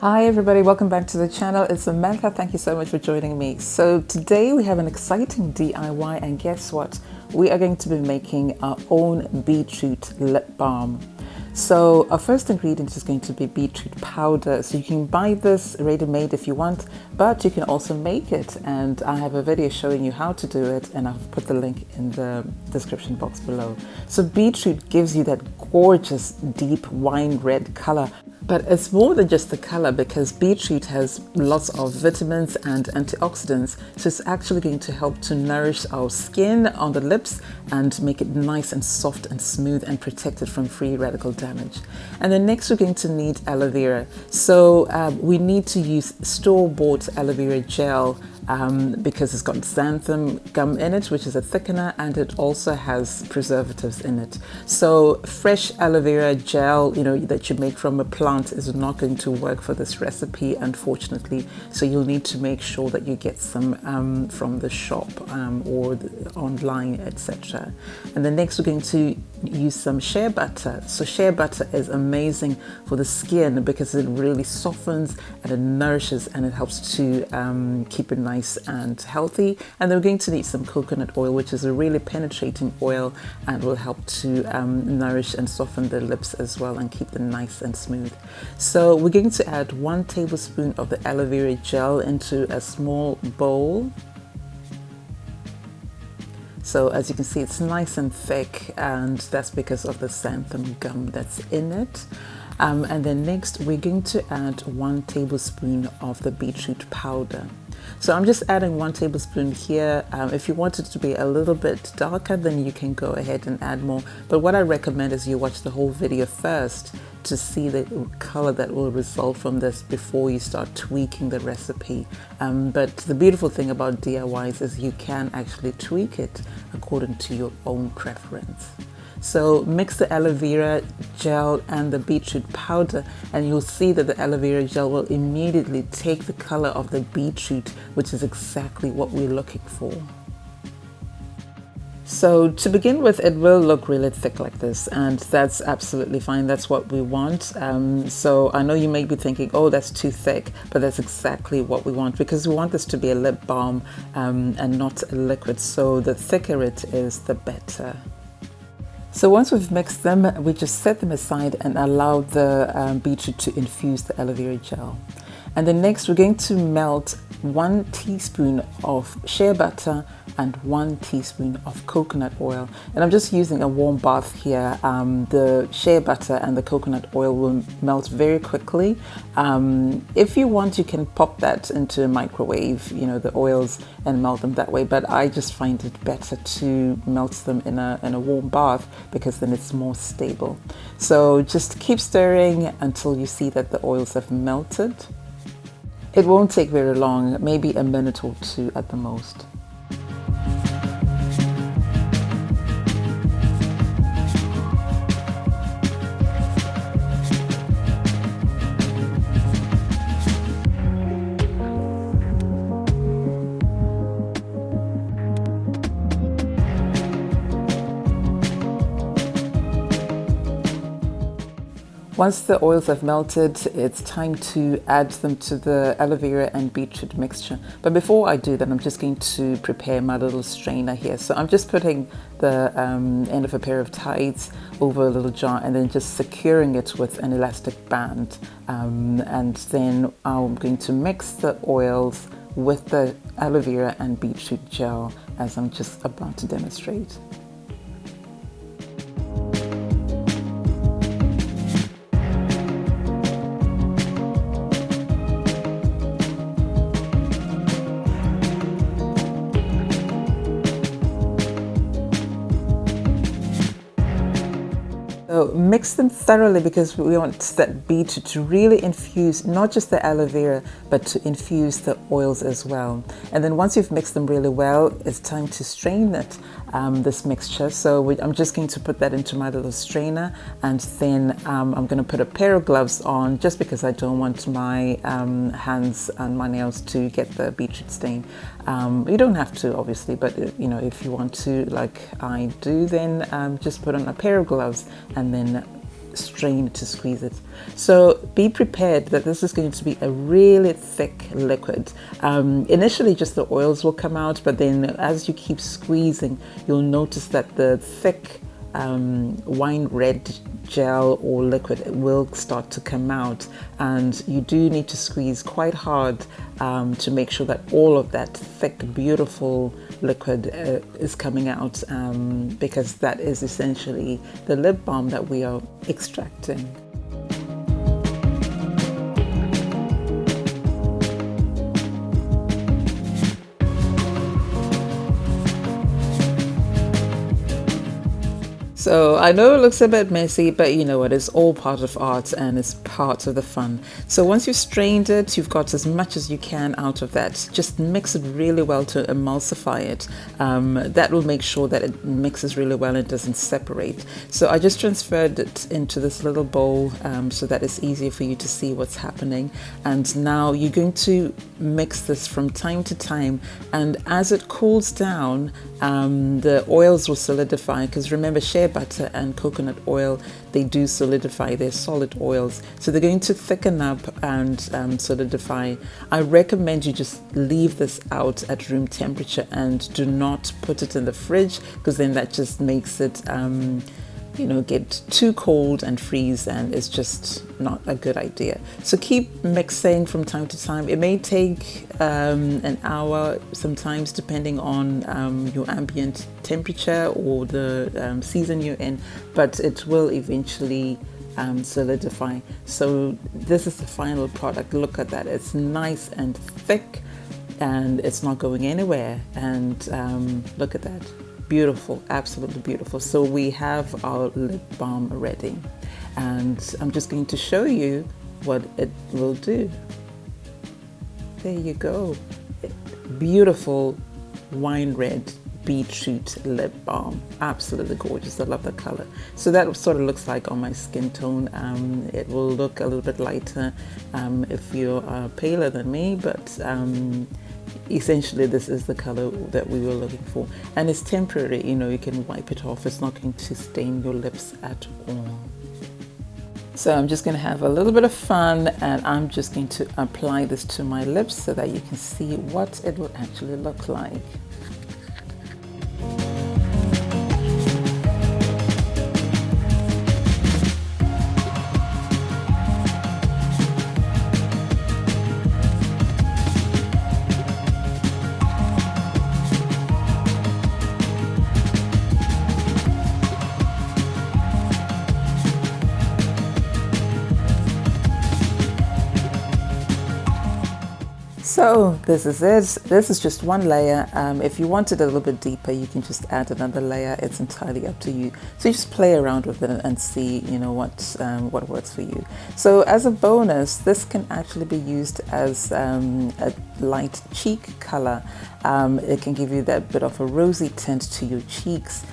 Hi everybody, welcome back to the channel. It's Samantha. Thank you so much for joining me. So today we have an exciting DIY, and guess what? We are going to be making our own beetroot lip balm. So our first ingredient is going to be beetroot powder. So you can buy this ready-made if you want, but you can also make it. And I have a video showing you how to do it, and I've put the link in the description box below. So beetroot gives you that gorgeous deep wine red color. But it's more than just the color, because beetroot has lots of vitamins and antioxidants. So it's actually going to help to nourish our skin on the lips and make it nice and soft and smooth and protected from free radical damage. And then next we're going to need aloe vera. So we need to use store-bought aloe vera gel because it's got xanthan gum in it, which is a thickener, and it also has preservatives in it. So fresh aloe vera gel, that you make from a plant is not going to work for this recipe, unfortunately. So you'll need to make sure that you get some from the shop or online, etc. And then next we're going to use some shea butter. So shea butter is amazing for the skin because it really softens and it nourishes and it helps to keep it nice and healthy. And then we're going to need some coconut oil, which is a really penetrating oil and will help to nourish and soften the lips as well and keep them nice and smooth. So we're going to add 1 tablespoon of the aloe vera gel into a small bowl. So as you can see, it's nice and thick, and that's because of the xanthan gum that's in it. And then next we're going to add 1 tablespoon of the beetroot powder. So I'm just adding 1 tablespoon here. If you want it to be a little bit darker, then you can go ahead and add more. But what I recommend is you watch the whole video first to see the color that will result from this before you start tweaking the recipe. But the beautiful thing about DIYs is you can actually tweak it according to your own preference. So mix the aloe vera gel and the beetroot powder, and you'll see that the aloe vera gel will immediately take the color of the beetroot, which is exactly what we're looking for. So to begin with, it will look really thick like this, and that's absolutely fine. That's what we want. So I know you may be thinking, oh, that's too thick, but that's exactly what we want, because we want this to be a lip balm and not a liquid. So the thicker it is, the better. So once we've mixed them, we just set them aside and allow the beetroot to infuse the aloe vera gel. And then next we're going to melt 1 teaspoon of shea butter and 1 teaspoon of coconut oil. And I'm just using a warm bath here. The shea butter and the coconut oil will melt very quickly. If you want, you can pop that into a microwave, the oils, and melt them that way. But I just find it better to melt them in a warm bath, because then it's more stable. So just keep stirring until you see that the oils have melted. It won't take very long, maybe a minute or 2 at the most. Once the oils have melted, it's time to add them to the aloe vera and beetroot mixture. But before I do that, I'm just going to prepare my little strainer here. So I'm just putting the end of a pair of ties over a little jar and then just securing it with an elastic band. And then I'm going to mix the oils with the aloe vera and beetroot gel, as I'm just about to demonstrate. So mix them thoroughly, because we want that beetroot to really infuse not just the aloe vera, but to infuse the oils as well. And then once you've mixed them really well, it's time to strain it, this mixture. So I'm just going to put that into my little strainer, and then I'm going to put a pair of gloves on, just because I don't want my hands and my nails to get the beetroot stain. You don't have to, obviously, but if you want to, like I do, then just put on a pair of gloves and then strain to squeeze it. So be prepared that this is going to be a really thick liquid. Initially just the oils will come out, but then as you keep squeezing, you'll notice that the thick wine red gel or liquid will start to come out, and you do need to squeeze quite hard to make sure that all of that thick beautiful liquid is coming out, because that is essentially the lip balm that we are extracting. So I know it looks a bit messy, but you know what, it's all part of art and it's part of the fun. So once you've strained it, you've got as much as you can out of that. Just mix it really well to emulsify it. That will make sure that it mixes really well and it doesn't separate. So I just transferred it into this little bowl so that it's easier for you to see what's happening. And now you're going to mix this from time to time, and as it cools down, the oils will solidify, because remember, shea butter and coconut oil, they do solidify, they're solid oils, so they're going to thicken up and solidify. I recommend you just leave this out at room temperature and do not put it in the fridge, because then that just makes it you know, get too cold and freeze, and it's just not a good idea. So keep mixing from time to time. It may take an hour sometimes, depending on your ambient temperature or the season you're in, but it will eventually solidify. So this is the final product. Look at that, it's nice and thick and it's not going anywhere, and look at that. Beautiful, absolutely beautiful. So we have our lip balm ready, and I'm just going to show you what it will do. There you go. Beautiful wine red beetroot lip balm. Absolutely gorgeous. I love the color. So that sort of looks like on my skin tone. It will look a little bit lighter if you're paler than me, but essentially this is the color that we were looking for, and it's temporary. You know, you can wipe it off. It's not going to stain your lips at all. So I'm just going to have a little bit of fun, and I'm just going to apply this to my lips so that you can see what it will actually look like. So this is it. This is just one layer. If you want it a little bit deeper, you can just add another layer. It's entirely up to you. So you just play around with it and see, you know, what works for you. So as a bonus, this can actually be used as a light cheek color. It can give you that bit of a rosy tint to your cheeks,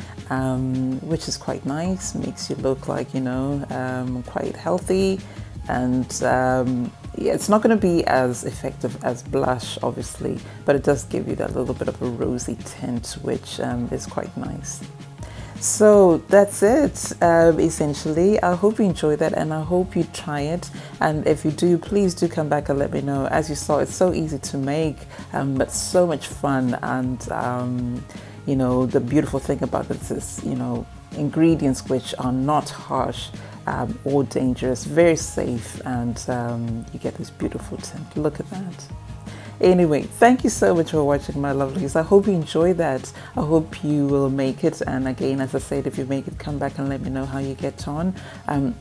which is quite nice. Makes you look like, you know, quite healthy. And yeah, it's not going to be as effective as blush, obviously, but it does give you that little bit of a rosy tint, which is quite nice. So that's it, essentially. I hope you enjoyed that, and I hope you try it. And if you do, please do come back and let me know. As you saw, it's so easy to make, but so much fun. And you know, the beautiful thing about this is, you know, ingredients which are not harsh or dangerous, very safe, and you get this beautiful tint. Look at that. Anyway, thank you so much for watching, my lovelies. I hope you enjoyed that. I hope you will make it. And again, as I said, if you make it, come back and let me know how you get on.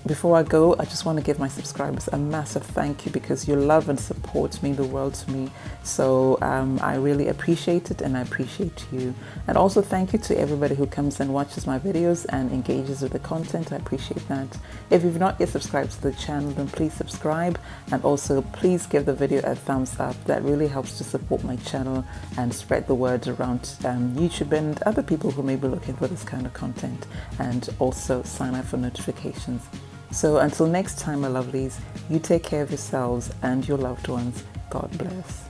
Before I go, I just want to give my subscribers a massive thank you, because your love and support mean the world to me. So I really appreciate it, and I appreciate you. And also thank you to everybody who comes and watches my videos and engages with the content. I appreciate that. If you've not yet subscribed to the channel, then please subscribe, and also please give the video a thumbs up. That really helps to support my channel and spread the word around YouTube and other people who may be looking for this kind of content, and also sign up for notifications. So until next time, my lovelies, you take care of yourselves and your loved ones. God bless.